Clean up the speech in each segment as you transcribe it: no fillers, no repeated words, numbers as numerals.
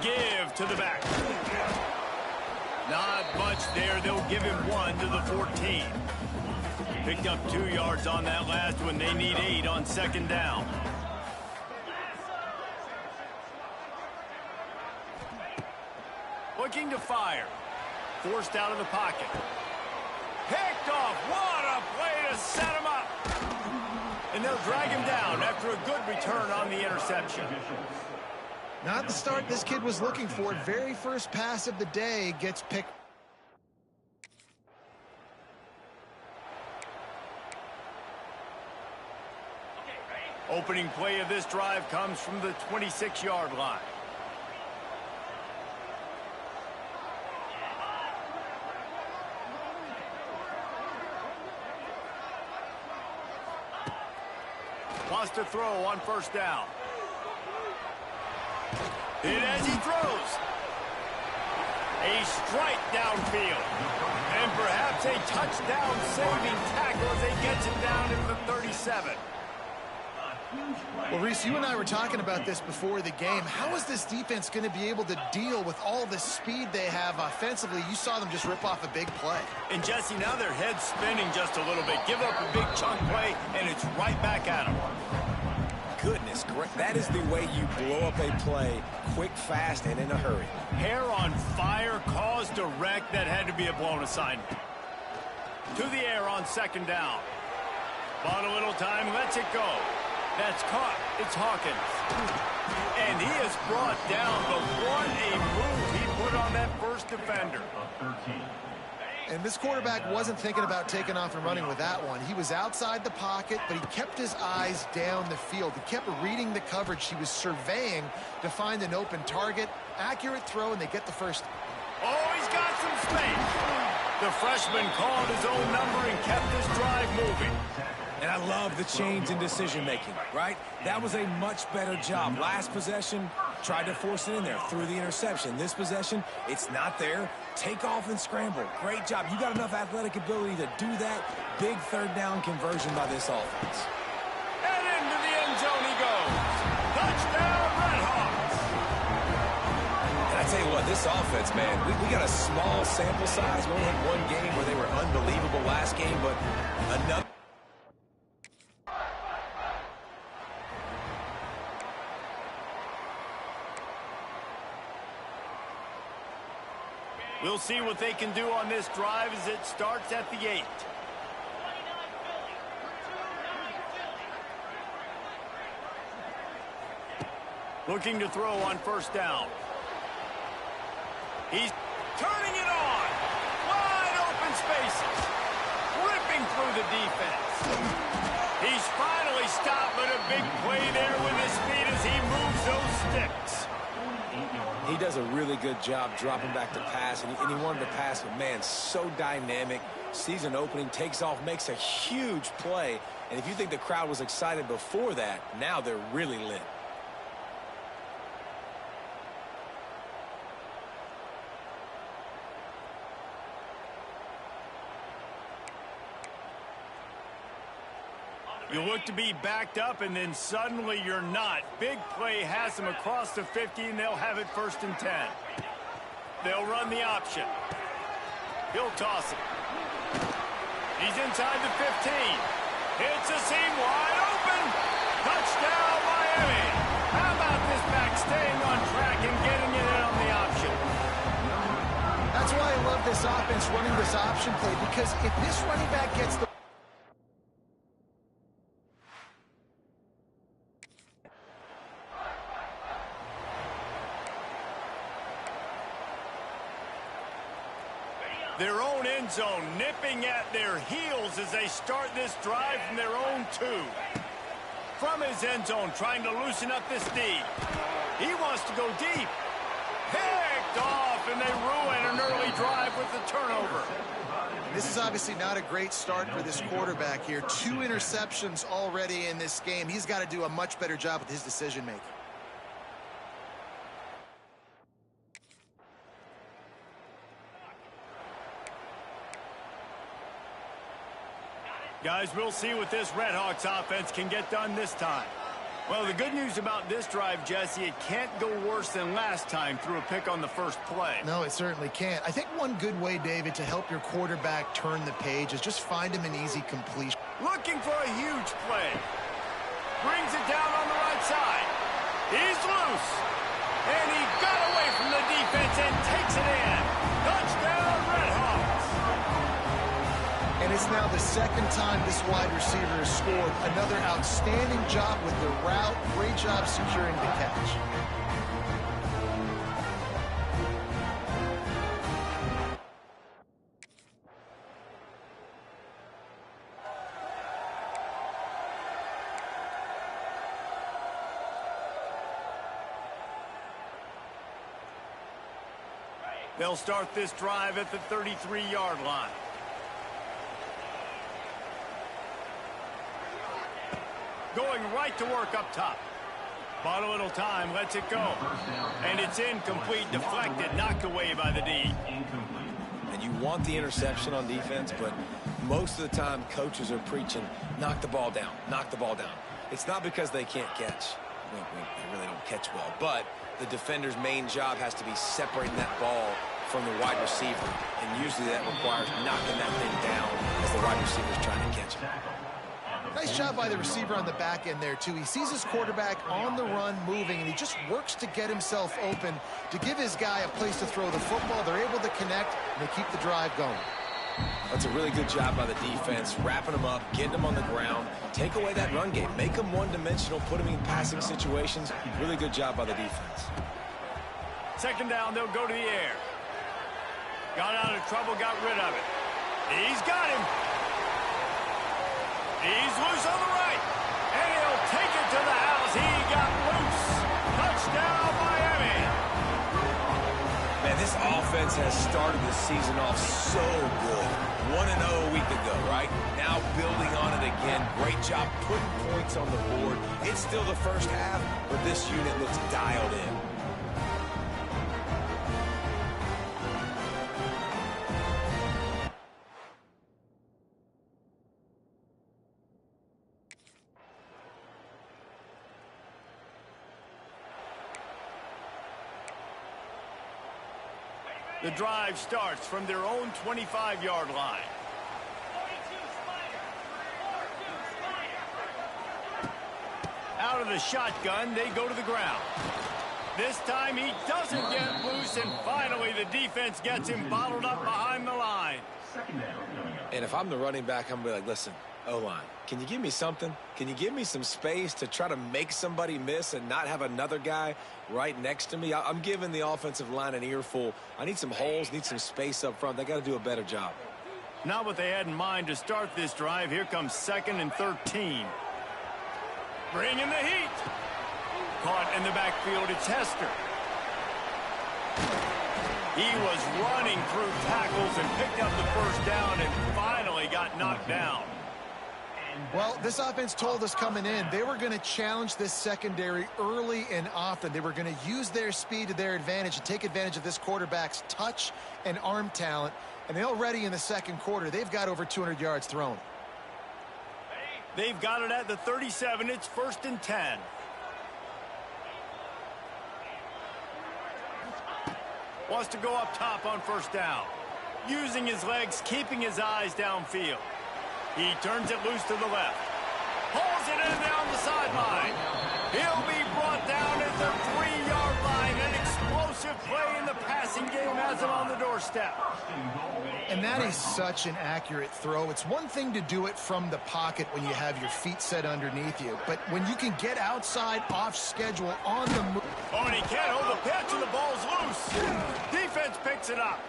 Give to the back. Not much there. They'll give him 1 to the 14. Picked up 2 yards on that last one. They need 8 on second down. Looking to fire. Forced out of the pocket. Picked off. What a play to set him up. And they'll drag him down after a good return on the interception. Not the start this kid was looking for. Very first pass of the day gets picked. Opening play of this drive comes from the 26-yard line. Wants to throw on first down. And as he throws, a strike downfield. And perhaps a touchdown-saving tackle as they get him down into the 37. Well, Reese, you and I were talking about this before the game. How is this defense going to be able to deal with all the speed they have offensively? You saw them just rip off a big play. And, Jesse, now their head's spinning just a little bit. Give up a big chunk play, and it's right back at them. Goodness, that is the way you blow up a play, quick, fast, and in a hurry. Hair on fire, caused a wreck. That had to be a blown assignment. To the air on second down. Bought a little time, lets it go. That's caught. It's Hawkins. And he is brought down, but what a move he put on that first defender. And this quarterback wasn't thinking about taking off and running with that one. He was outside the pocket, but he kept his eyes down the field. He kept reading the coverage. He was surveying to find an open target. Accurate throw, and they get the first. Oh, he's got some space. The freshman called his own number and kept his drive moving. And I love the change in decision-making, right? That was a much better job. Last possession, tried to force it in there through the interception. This possession, it's not there. Take off and scramble. Great job. You got enough athletic ability to do that. Big third down conversion by this offense. And into the end zone he goes. Touchdown, Redhawks. And I tell you what, this offense, man, we got a small sample size. We only had one game where they were unbelievable last game, but another. We'll see what they can do on this drive as it starts at the 8. Looking to throw on first down. He's turning it on. Wide open spaces. Ripping through the defense. He's finally stopped, but a big play there with his feet as he moves those sticks. He does a really good job dropping back to pass, and he wanted to pass, but, man, so dynamic. Sees an opening, takes off, makes a huge play. And if you think the crowd was excited before that, now they're really lit. You look to be backed up, and then suddenly you're not. Big play has them across the 50, and they'll have it 1st and 10. They'll run the option. He'll toss it. He's inside the 15. Hits a seam wide open. Touchdown, Miami. How about this back staying on track and getting it in on the option? That's why I love this offense running this option play, because if this running back gets the their own end zone nipping at their heels as they start this drive from their own 2. From his end zone, trying to loosen up this D. He wants to go deep. Picked off, and they ruin an early drive with the turnover. This is obviously not a great start for this quarterback here. 2 interceptions already in this game. He's got to do a much better job with his decision-making. Guys, we'll see what this Redhawks offense can get done this time. Well, the good news about this drive, Jesse, it can't go worse than last time through a pick on the first play. No, it certainly can't. I think one good way, David, to help your quarterback turn the page is just find him an easy completion. Looking for a huge play. Brings it down on the right side. He's loose. And he got away from the defense and takes it in. Touchdown, Redhawks. And it's now the second time this wide receiver has scored. Another outstanding job with the route. Great job securing the catch. They'll start this drive at the 33-yard line. Going right to work up top. Bought a little time, lets it go. And it's incomplete, deflected, knocked away by the D. And you want the interception on defense, but most of the time coaches are preaching, knock the ball down, knock the ball down. It's not because they can't catch. They really don't catch well, but the defender's main job has to be separating that ball from the wide receiver, and usually that requires knocking that thing down as the wide receiver is trying to catch it. Nice job by the receiver on the back end there, too. He sees his quarterback on the run moving, and he just works to get himself open to give his guy a place to throw the football. They're able to connect, and they keep the drive going. That's a really good job by the defense, wrapping them up, getting them on the ground, take away that run game, make them one-dimensional, put them in passing situations. Really good job by the defense. Second down, they'll go to the air. Got out of trouble, got rid of it. He's got him. He's loose on the right. And he'll take it to the house. He got loose. Touchdown, Miami. Man, this offense has started the season off so good. 1-0 a week ago, right? Now building on it again. Great job putting points on the board. It's still the first half, but this unit looks dialed in. The drive starts from their own 25-yard line. Out of the shotgun, they go to the ground. This time he doesn't get loose, and finally the defense gets him bottled up behind the line. And if I'm the running back, I'm going to be like, listen, O-line, can you give me something? Can you give me some space to try to make somebody miss and not have another guy right next to me? I'm giving the offensive line an earful. I need some holes, need some space up front. They got to do a better job. Not what they had in mind to start this drive. Here comes 2nd and 13. Bringing the heat. Caught in the backfield, it's Hester. He was running through tackles and picked up the first down and finally got knocked down. Well, this offense told us coming in they were going to challenge this secondary early and often. They were going to use their speed to their advantage and take advantage of this quarterback's touch and arm talent. And already in the second quarter, they've got over 200 yards thrown. They've got it at the 37. It's 1st and 10. Wants to go up top on first down. Using his legs, keeping his eyes downfield. He turns it loose to the left. Pulls it in down the sideline. He'll be brought down at the 3-yard line. An explosive play in the passing game has him on the doorstep. And that is such an accurate throw. It's one thing to do it from the pocket when you have your feet set underneath you, but when you can get outside, off schedule, on the move. Oh, and he can't hold the pitch, and the ball's loose. Defense picks it up.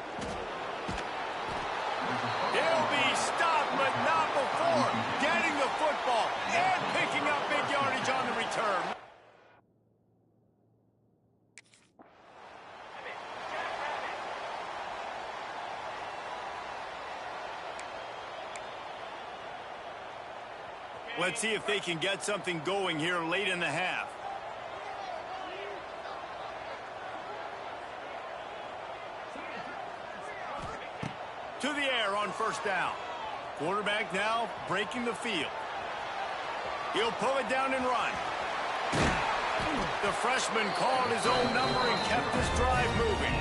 He'll be stopped, but not before getting the football and picking up big yardage on the return. Let's see if they can get something going here late in the half. To the air on first down. Quarterback now breaking the field. He'll pull it down and run. The freshman called his own number and kept this drive moving.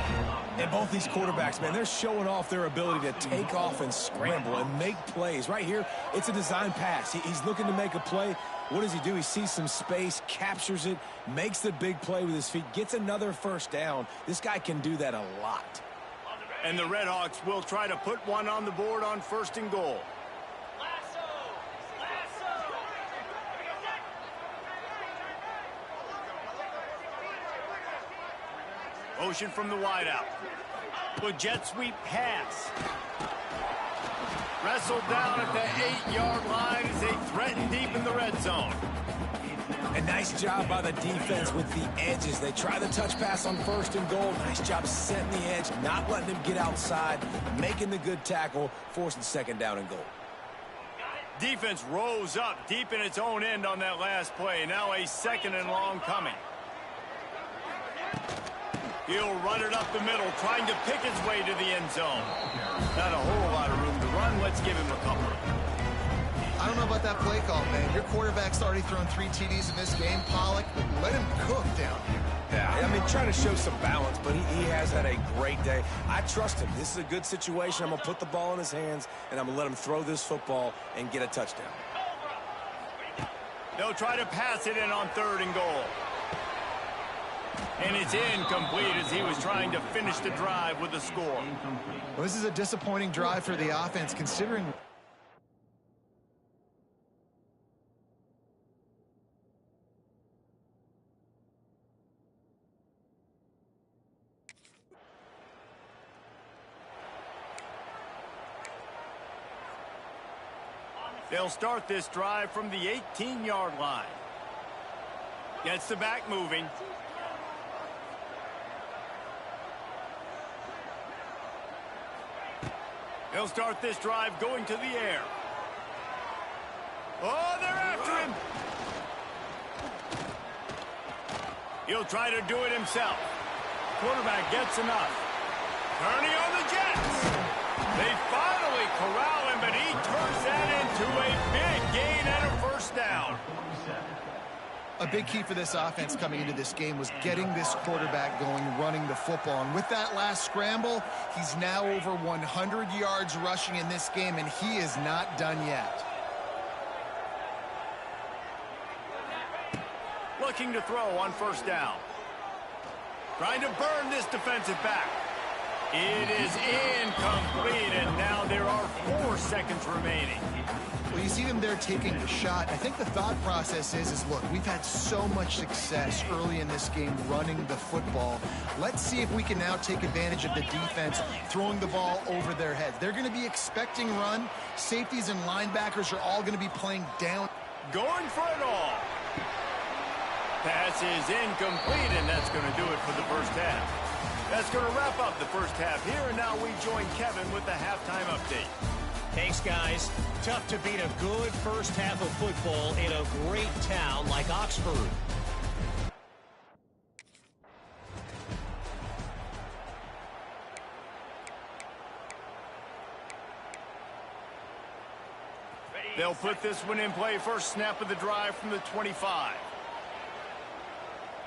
And both these quarterbacks, man, they're showing off their ability to take off and scramble and make plays. Right here, it's a design pass. He's looking to make a play. What does he do? He sees some space, captures it, makes the big play with his feet, gets another first down. This guy can do that a lot. And the Redhawks will try to put one on the board on 1st and goal. Motion from the wideout. With jet sweep pass. Wrestled down at the 8-yard line as they threaten deep in the red zone. A nice job by the defense with the edges. They try the touch pass on 1st and goal. Nice job setting the edge, not letting him get outside, making the good tackle, forcing 2nd down and goal. Defense rose up deep in its own end on that last play. Now a 2nd and long coming. He'll run it up the middle, trying to pick his way to the end zone. Not a whole lot of room to run. Let's give him a couple. I don't know about that play call, man. Your quarterback's already thrown 3 TDs in this game, Pollock. Let him cook down here. Yeah, I mean, trying to show some balance, but he has had a great day. I trust him. This is a good situation. I'm going to put the ball in his hands, and I'm going to let him throw this football and get a touchdown. They'll try to pass it in on 3rd and goal. And it's incomplete as he was trying to finish the drive with a score. Well, this is a disappointing drive for the offense, considering... They'll start this drive from the 18-yard line. Gets the back moving. They'll start this drive going to the air. Oh, they're after him. He'll try to do it himself. Quarterback gets enough. Kearney on the Jets. They finally corral him, but he turns that into a big gain and a 1st down. A big key for this offense coming into this game was getting this quarterback going, running the football. And with that last scramble, he's now over 100 yards rushing in this game, and he is not done yet. Looking to throw on 1st down. Trying to burn this defensive back. It is incomplete, and now there are 4 seconds remaining. Well, you see them there taking the shot. I think the thought process is look, we've had so much success early in this game running the football. Let's see if we can now take advantage of the defense throwing the ball over their heads. They're going to be expecting run. Safeties and linebackers are all going to be playing down. Going for it all. Pass is incomplete, and that's going to do it for the 1st half. That's going to wrap up the 1st half here, and now we join Kevin with the halftime update. Thanks, guys. Tough to beat a good 1st half of football in a great town like Oxford. They'll put this one in play. First snap of the drive from the 25.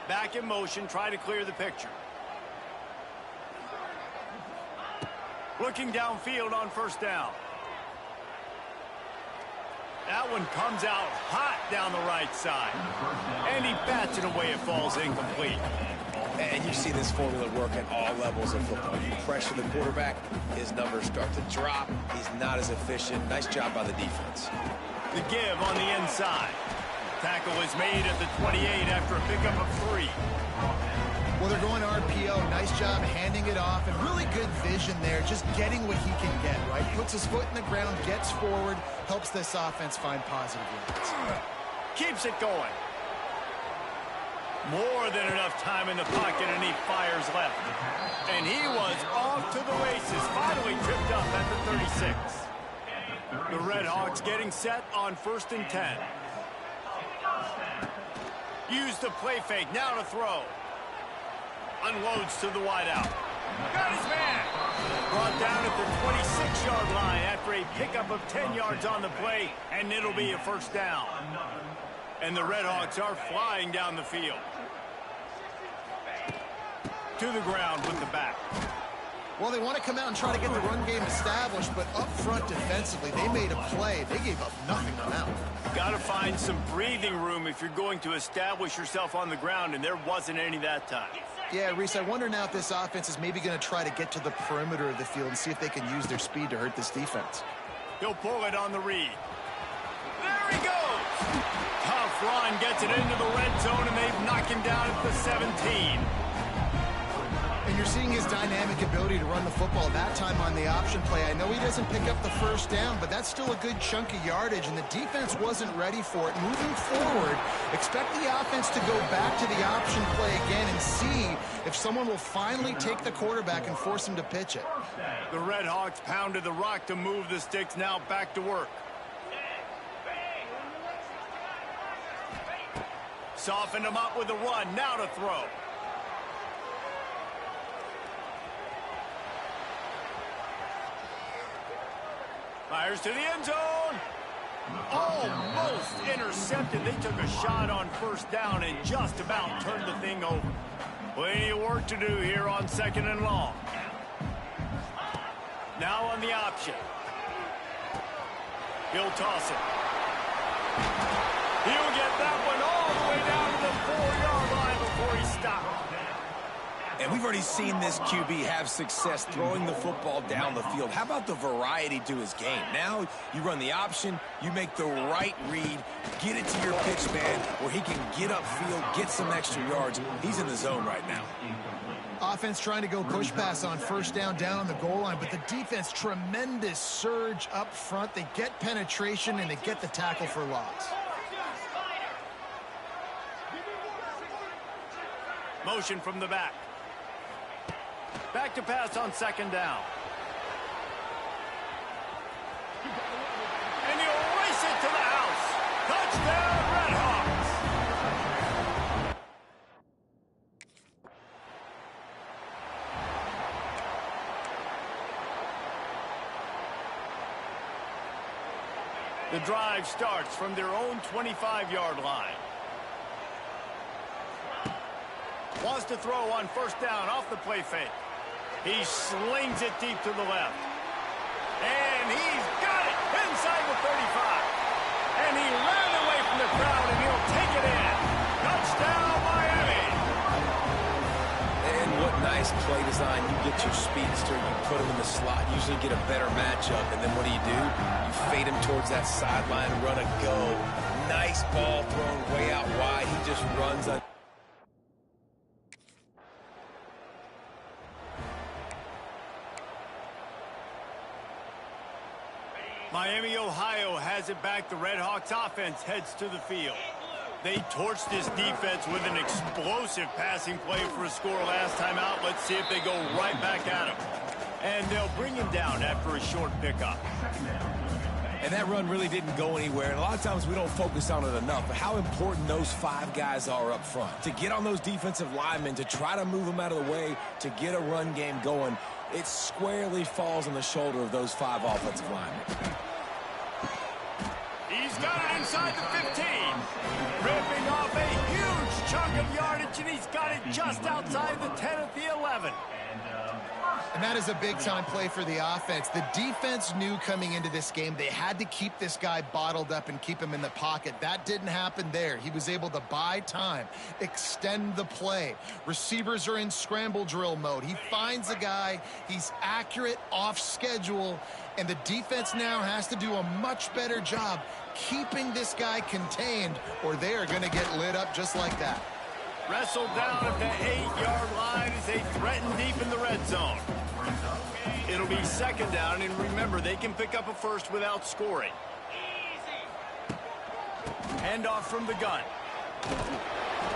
Back in motion, try to clear the picture. Looking downfield on 1st down. That one comes out hot down the right side. And he bats it away. It falls incomplete. And you see this formula work at all levels of football. You pressure the quarterback, his numbers start to drop. He's not as efficient. Nice job by the defense. The give on the inside. Tackle is made at the 28 after a pickup of 3. Well, they're going RPO. Nice job handing it off, and really good vision there, just getting what he can get, right? Puts his foot in the ground, gets forward, helps this offense find positive yards. Keeps it going. More than enough time in the pocket, and he fires left. And he was off to the races, finally tripped up at the 36. The Redhawks getting set on 1st and 10. Use the play fake, now to throw. Unloads to the wideout. Got his man. Brought down at the 26-yard line after for a pickup of 10 yards on the play, and it'll be a first down. And the Redhawks are flying down the field. To the ground with the back. Well, they want to come out and try to get the run game established, but up front defensively, they made a play. They gave up nothing on that one. Got to find some breathing room if you're going to establish yourself on the ground, and there wasn't any that time. Yeah, Reese, I wonder now if this offense is maybe going to try to get to the perimeter of the field and see if they can use their speed to hurt this defense. He'll pull it on the read. There he goes! Tough run gets it into the red zone, and they've knocked him down at the 17. And you're seeing his dynamic ability to run the football that time on the option play. I know he doesn't pick up the first down, but that's still a good chunk of yardage, and the defense wasn't ready for it. Moving forward, expect the offense to go back to the option play again and see if someone will finally take the quarterback and force him to pitch it. The Redhawks pounded the rock to move the sticks, now back to work. Softened him up with a run, now to throw. Fires to the end zone. Almost intercepted. They took a shot on first down and just about turned the thing over. Plenty of work to do here on 2nd and long. Now on the option. He'll toss it. He'll get that one all the way down to the 4-yard line before he stopped. And we've already seen this QB have success throwing the football down the field. How about the variety to his game? Now you run the option, you make the right read, get it to your pitch man where he can get upfield, get some extra yards. He's in the zone right now. Offense trying to go push pass on first down on the goal line, but the defense, tremendous surge up front. They get penetration and they get the tackle for loss. Motion from the back. Back to pass on 2nd down. And he'll race it to the house. Touchdown, Redhawks. The drive starts from their own 25-yard line. Wants to throw on first down off the play fake. He slings it deep to the left. And he's got it inside the 35. And he ran away from the crowd, and he'll take it in. Touchdown, Miami. And what nice play design. You get your speedster, you put him in the slot, usually get a better matchup. And then what do? You fade him towards that sideline, run a go. Nice ball thrown way out wide. He just runs a Miami, Ohio has it back. The Redhawks offense heads to the field. They torched this defense with an explosive passing play for a score last time out. Let's see if they go right back at him. And they'll bring him down after a short pickup. And that run really didn't go anywhere. And a lot of times we don't focus on it enough, but how important those 5 guys are up front. To get on those defensive linemen, to try to move them out of the way, to get a run game going, it squarely falls on the shoulder of those 5 offensive linemen. He's got it inside the 15. Ripping off a huge chunk of yardage, and he's got it just outside the 10 at the 11. And that is a big-time play for the offense. The defense knew coming into this game they had to keep this guy bottled up and keep him in the pocket. That didn't happen there. He was able to buy time, extend the play. Receivers are in scramble drill mode. He finds a guy. He's accurate, off schedule, and the defense now has to do a much better job keeping this guy contained, or they are going to get lit up just like that. Wrestled down at the 8-yard line as they threaten deep in the red zone. It'll be 2nd down, and remember, they can pick up a first without scoring. Handoff from the gun.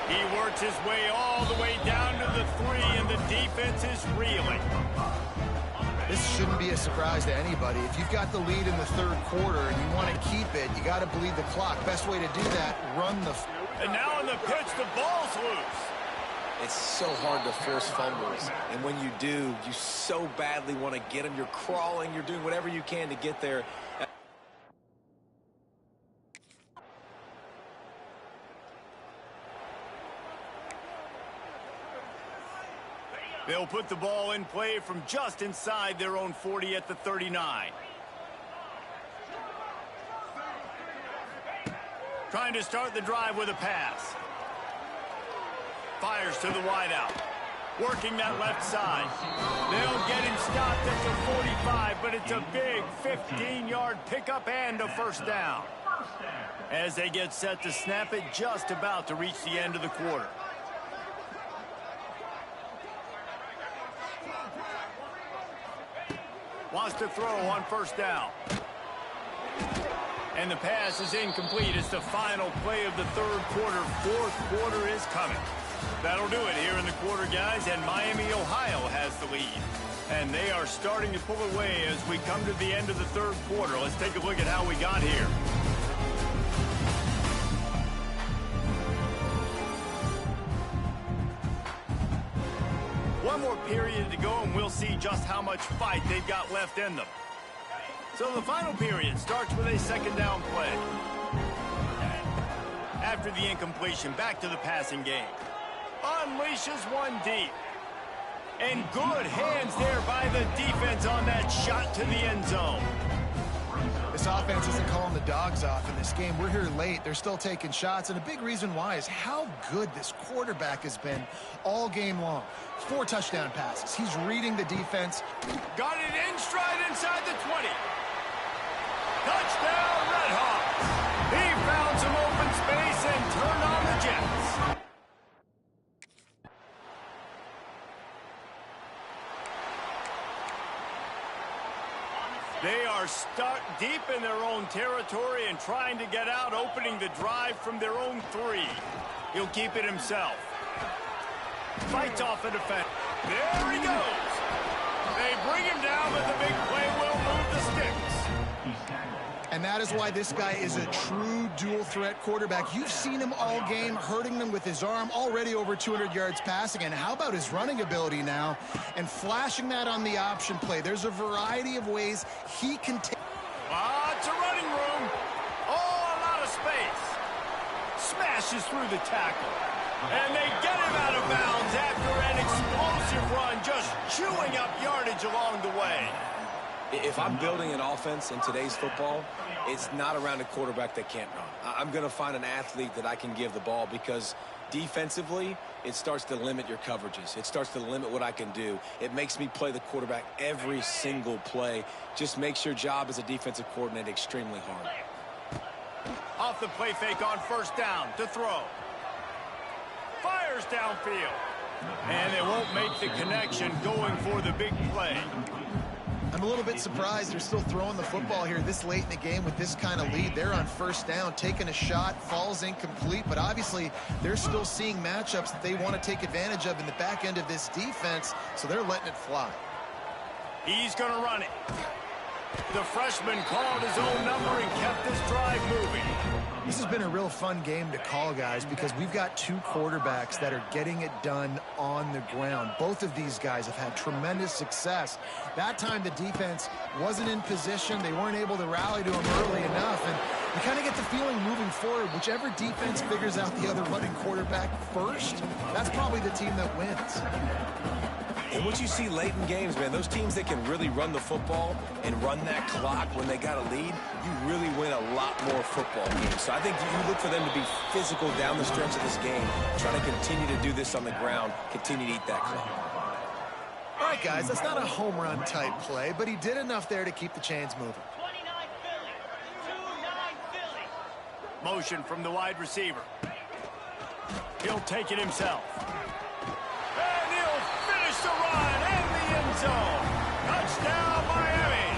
He works his way all the way down to the 3, and the defense is reeling. This shouldn't be a surprise to anybody. If you've got the lead in the 3rd quarter and you want to keep it, you got to bleed the clock. Best way to do that, run the... And now on the pitch, the ball's loose. It's so hard to force fumbles. And when you do, you so badly want to get them. You're crawling. You're doing whatever you can to get there. They'll put the ball in play from just inside their own 40 at the 39. Trying to start the drive with a pass. Fires to the wideout. Working that left side. They'll get him stopped at the 45, but it's a big 15-yard pickup and a first down. As they get set to snap it, just about to reach the end of the quarter. Wants to throw on first down. And the pass is incomplete. It's the final play of the third quarter. Fourth quarter is coming. That'll do it here in the quarter, guys, and Miami, Ohio has the lead. And they are starting to pull away as we come to the end of the third quarter. Let's take a look at how we got here. One more period to go, and we'll see just how much fight they've got left in them. So the final period starts with a second down play. After the incompletion, back to the passing game. Unleashes one deep. And good hands there by the defense on that shot to the end zone. This offense isn't calling the dogs off in this game. We're here late. They're still taking shots, and a big reason why is how good this quarterback has been all game long. 4 touchdown passes. He's reading the defense. Got it in stride inside the 20. Touchdown, Redhawks. He found some open space and turned on the Jets. They are stuck deep in their own territory and trying to get out, opening the drive from their own 3. He'll keep it himself. Fights off a defense. There he goes. They bring him down, but the big play will move the sticks. And that is why this guy is a true dual-threat quarterback. You've seen him all game, hurting them with his arm, already over 200 yards passing. And how about his running ability now? And flashing that on the option play. There's a variety of ways he can take. It's a running room. Oh, a lot of space. Smashes through the tackle. And they get him out of bounds after an explosive run, just chewing up yardage along the way. If I'm building an offense in today's football, it's not around a quarterback that can't run. I'm going to find an athlete that I can give the ball because defensively, it starts to limit your coverages. It starts to limit what I can do. It makes me play the quarterback every single play. Just makes your job as a defensive coordinator extremely hard. Off the play fake on first down to throw. Fires downfield. And they won't make the connection going for the big play. I'm a little bit surprised they're still throwing the football here this late in the game with this kind of lead. They're on first down, taking a shot, falls incomplete, but obviously they're still seeing matchups that they want to take advantage of in the back end of this defense, so they're letting it fly. He's going to run it. The freshman called his own number and kept this drive moving. This has been a real fun game to call, guys, because we've got 2 quarterbacks that are getting it done on the ground. Both of these guys have had tremendous success. That time the defense wasn't in position. They weren't able to rally to him early enough. And you kind of get the feeling moving forward, whichever defense figures out the other running quarterback first, that's probably the team that wins. And what you see late in games, man, those teams that can really run the football and run that clock when they got a lead, you really win a lot more football games. So I think you look for them to be physical down the stretch of this game, trying to continue to do this on the ground, continue to eat that clock. All right, guys, that's not a home run type play, but he did enough there to keep the chains moving. 29 Philly. Motion from the wide receiver. He'll take it himself. And he'll finish the run in the end zone. Touchdown, Miami.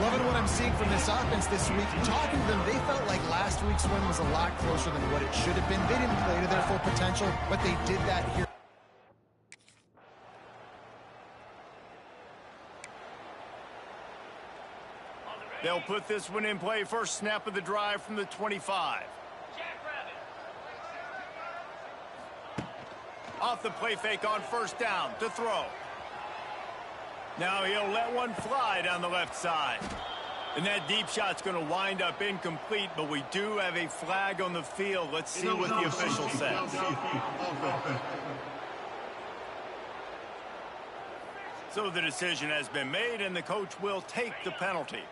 Loving what I'm seeing from this offense this week. Talking to them, they felt like last week's win was a lot closer than what it should have been. They didn't play to their full potential, but they did that here. They'll put this one in play. First snap of the drive from the 25. Off the play fake on first down to throw. Now he'll let one fly down the left side. And that deep shot's going to wind up incomplete, but we do have a flag on the field. Let's see what the official says. So the decision has been made, and the coach will take the penalty.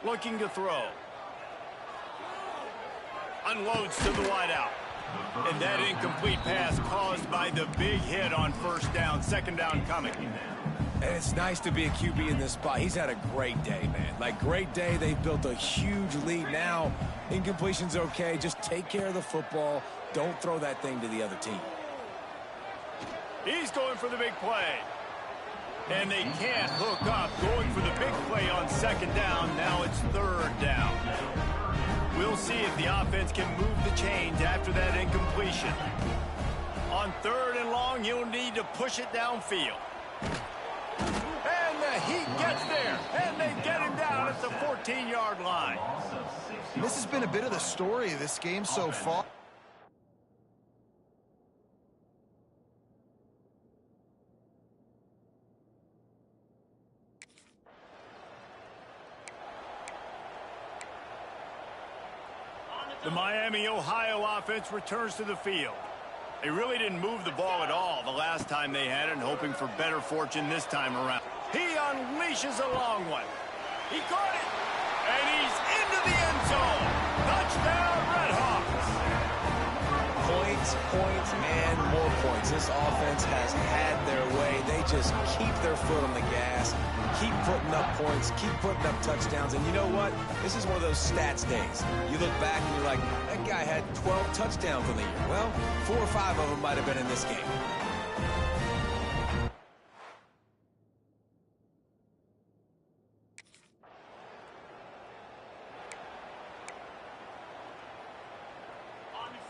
Looking to throw. Unloads to the wideout. And that incomplete pass caused by the big hit on first down. Second down coming. And it's nice to be a QB in this spot. He's had a great day, man. Like, great day. They've built a huge lead. Now, incompletion's okay. Just take care of the football. Don't throw that thing to the other team. He's going for the big play. And they can't hook up. Going for the big play on second down. Now it's third down. We'll see if the offense can move the chains after that incompletion. On third and long, you'll need to push it downfield. And the Heat gets there. And they get him down at the 14-yard line. This has been a bit of the story of this game so far. The Miami, Ohio offense returns to the field. They really didn't move the ball at all the last time they had it, and hoping for better fortune this time around. He unleashes a long one. He caught it, and he's into the end zone. Touchdown, Red Hawks. Points, and more points. This offense has had their way. They just keep their foot on the gas, keep putting up points, keep putting up touchdowns. And you know what? This is one of those stats days. You look back and you're like, that guy had 12 touchdowns in the year. Well, 4 or 5 of them might have been in this game.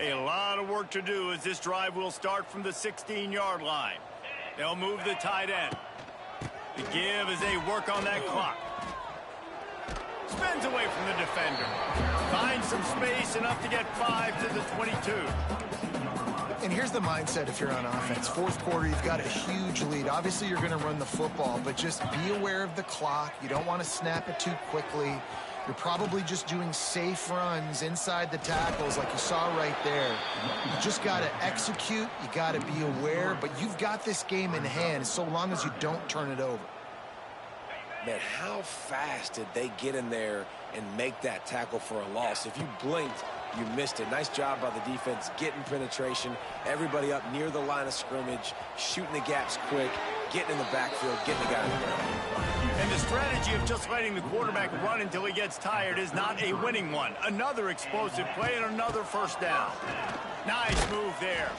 A lot of work to do as this drive will start from the 16-yard line. They'll move the tight end. The give as they work on that clock. Spins away from the defender. Finds some space, enough to get 5 to the 22. And here's the mindset if you're on offense. Fourth quarter, you've got a huge lead. Obviously, you're going to run the football, but just be aware of the clock. You don't want to snap it too quickly. You're probably just doing safe runs inside the tackles like you saw right there. You just got to execute. You got to be aware, but you've got this game in hand so long as you don't turn it over. Man, how fast did they get in there and make that tackle for a loss? If you blinked, you missed it. Nice job by the defense getting penetration. Everybody up near the line of scrimmage, shooting the gaps quick, getting in the backfield, getting the guy in the ground. And the strategy of just letting the quarterback run until he gets tired is not a winning one. Another explosive play and another first down. Nice move there.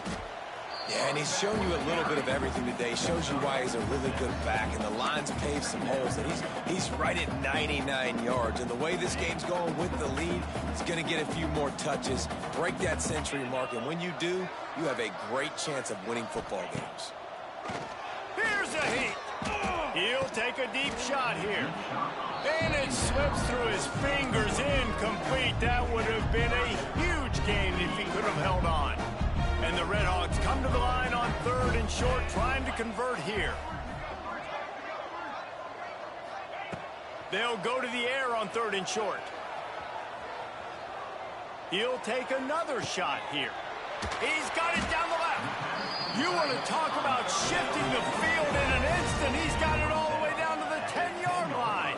Yeah, and he's shown you a little bit of everything today. Shows you why he's a really good back, and the line's paved some holes, and he's right at 99 yards. And the way this game's going with the lead, he's going to get a few more touches, break that century mark, and when you do, you have a great chance of winning football games. Here's a Heat. He'll take a deep shot here. And it slips through his fingers, incomplete. That would have been a huge gain if he could have held on. And the Red Hawks come to the line on third and short, trying to convert here. They'll go to the air on third and short. He'll take another shot here. He's got it down the left. You want to talk about shifting the field in an instant. He's got it all the way down to the 10-yard line.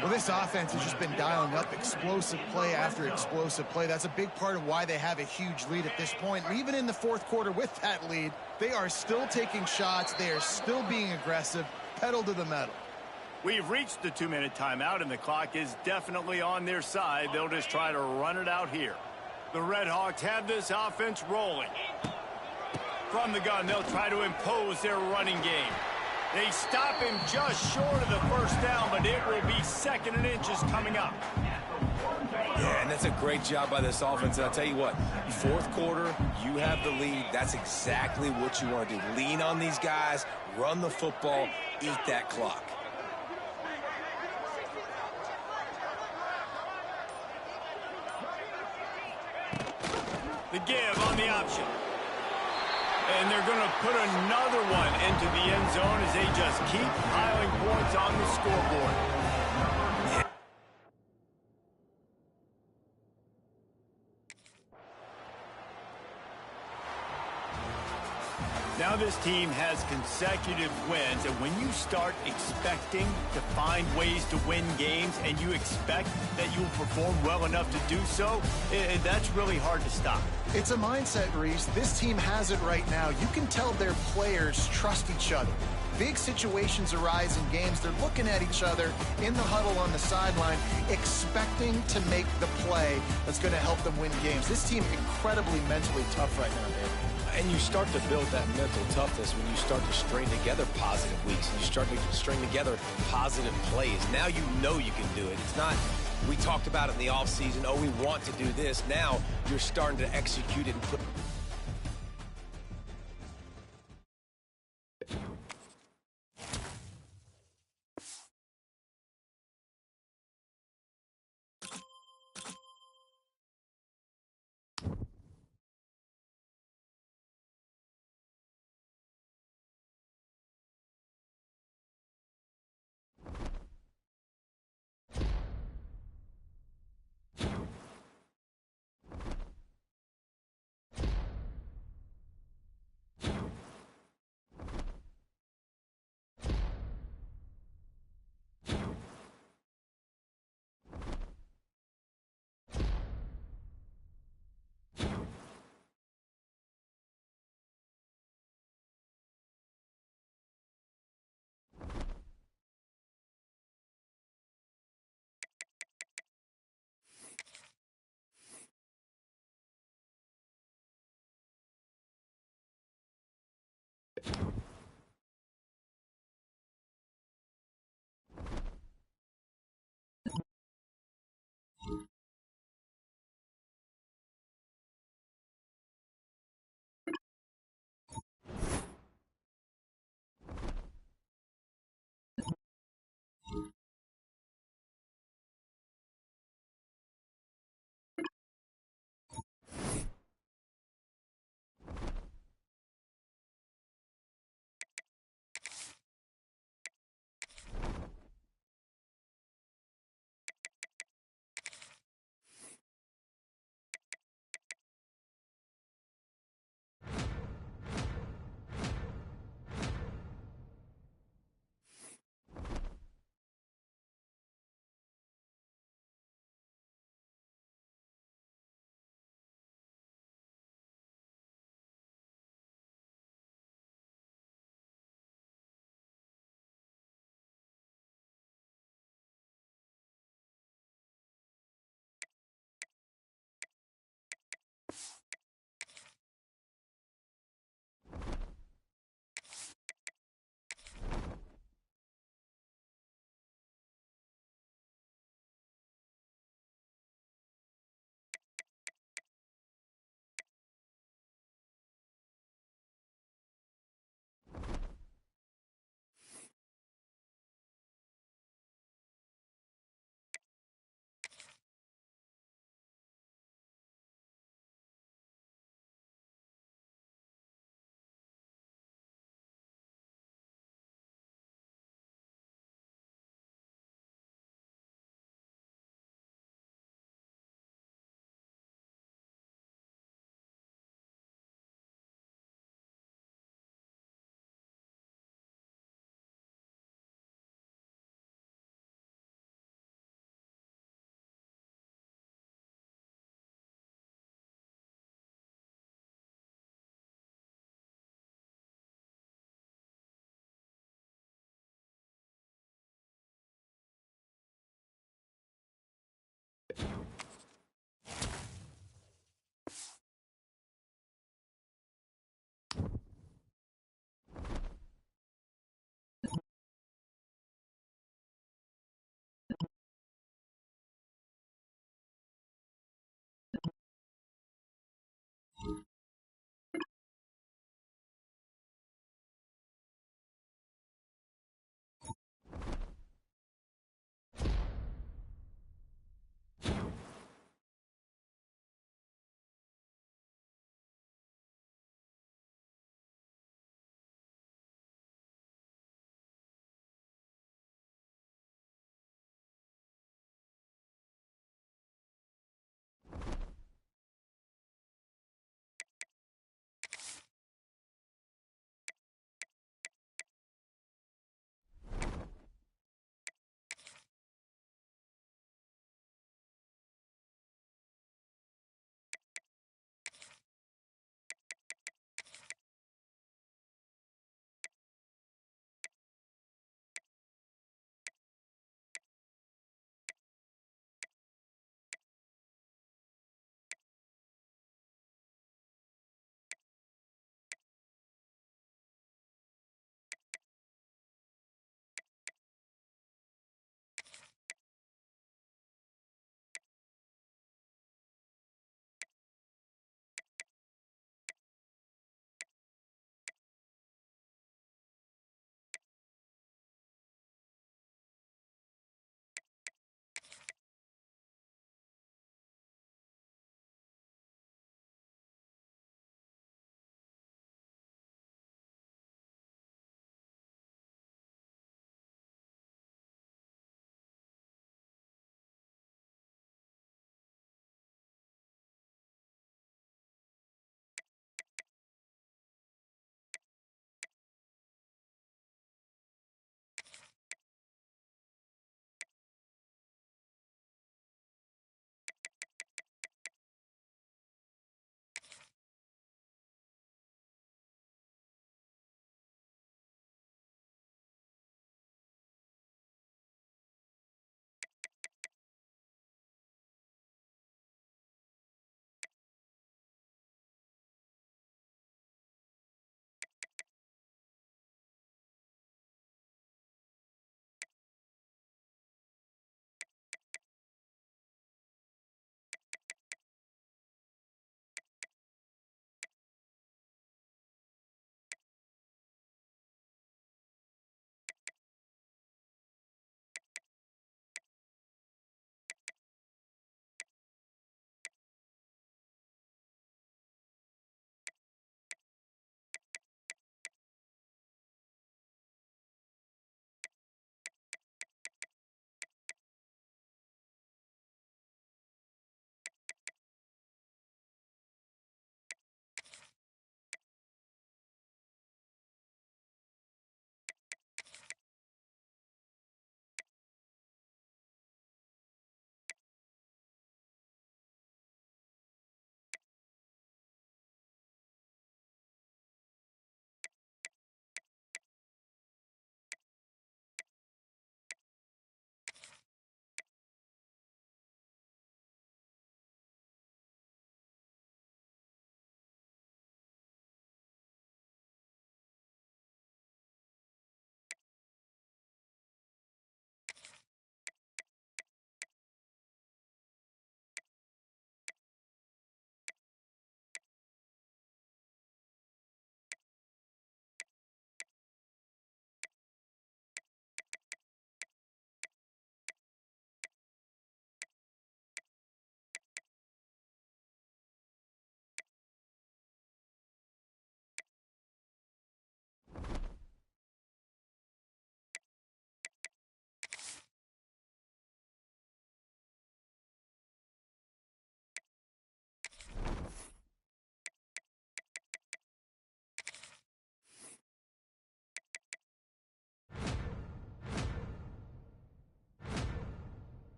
Well, this offense has just been dialing up explosive play after explosive play. That's a big part of why they have a huge lead at this point. And even in the fourth quarter with that lead, they are still taking shots. They are still being aggressive, pedal to the metal. We've reached the 2-minute timeout, and the clock is definitely on their side. They'll just try to run it out here. The Red Hawks have this offense rolling. From the gun, they'll try to impose their running game. They stop him just short of the first down, but it will be second and inches coming up. Yeah, and that's a great job by this offense. And I'll tell you what, fourth quarter, you have the lead. That's exactly what you want to do. Lean on these guys, run the football, eat that clock. The give on the option. And they're going to put another one into the end zone as they just keep piling points on the scoreboard. Now this team has consecutive wins, and when you start expecting to find ways to win games and you expect that you'll perform well enough to do so, that's really hard to stop. It's a mindset, Reese. This team has it right now. You can tell their players trust each other. Big situations arise in games. They're looking at each other in the huddle on the sideline, expecting to make the play that's going to help them win games. This team incredibly mentally tough right now, Dave. And you start to build that mental toughness when you start to string together positive weeks and you start to string together positive plays. Now you know you can do it. It's not, we talked about it in the offseason, oh, we want to do this. Now you're starting to execute it and put